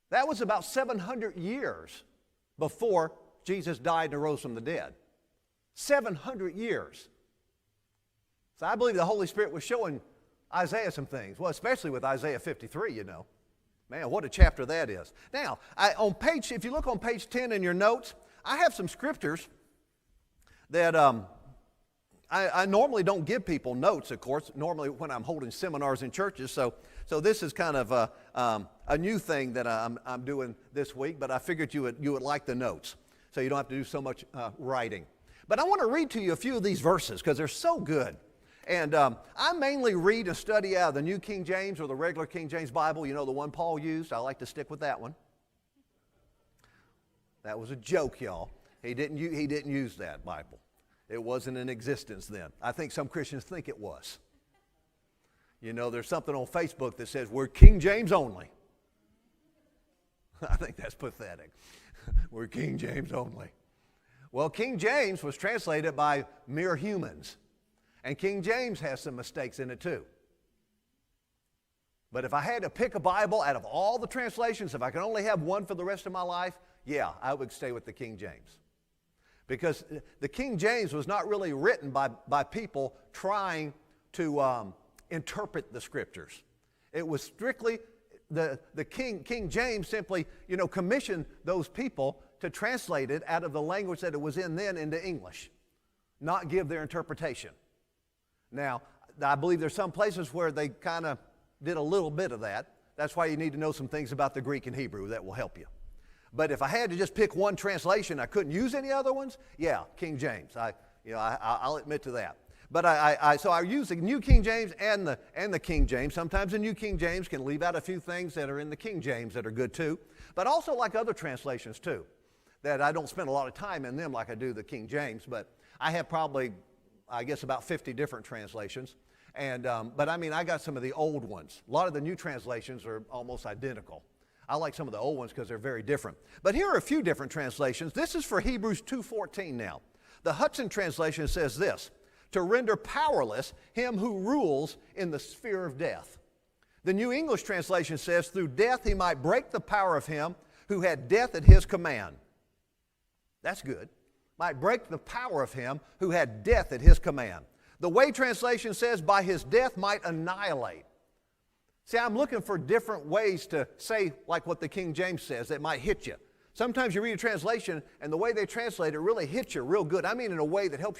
That was about 700 years before Jesus died and arose from the dead. 700 years. So I believe the Holy Spirit was showing Isaiah some things. Well, especially with Isaiah 53, you know. Man, what a chapter that is. Now, if you look on page 10 in your notes, I have some scriptures that I normally don't give people notes, of course, normally when I'm holding seminars in churches. So this is kind of a new thing that I'm doing this week, but I figured you would like the notes, so you don't have to do so much writing. But I want to read to you a few of these verses because they're so good. And I mainly read and study out of the New King James or the regular King James Bible, you know, the one Paul used. I like to stick with that one. That was a joke, y'all. He didn't use that Bible. It wasn't in existence then. I think some Christians think it was. You know, there's something on Facebook that says, we're King James only. I think that's pathetic. We're King James only. Well, King James was translated by mere humans. And King James has some mistakes in it too. But if I had to pick a Bible out of all the translations, if I could only have one for the rest of my life, yeah, I would stay with the King James. Because the King James was not really written by people trying to interpret the Scriptures. It was strictly, the King James simply, commissioned those people to translate it out of the language that it was in then into English, not give their interpretation. Now, I believe there's some places where they kind of did a little bit of that. That's why you need to know some things about the Greek and Hebrew that will help you. But if I had to just pick one translation, I couldn't use any other ones, yeah, King James. I'll admit to that. But so I use the New King James and the King James. Sometimes the New King James can leave out a few things that are in the King James that are good too. But also like other translations too, that I don't spend a lot of time in them like I do the King James. But I have probably, I guess, about 50 different translations. But I got some of the old ones. A lot of the new translations are almost identical. I like some of the old ones because they're very different. But here are a few different translations. This is for Hebrews 2:14 now. The Hudson translation says this: to render powerless him who rules in the sphere of death. The New English translation says, through death he might break the power of him who had death at his command. That's good. Might break the power of him who had death at his command. The Way translation says, by his death might annihilate. See, I'm looking for different ways to say like what the King James says that might hit you. Sometimes you read a translation and the way they translate it really hits you real good. I mean in a way that helps you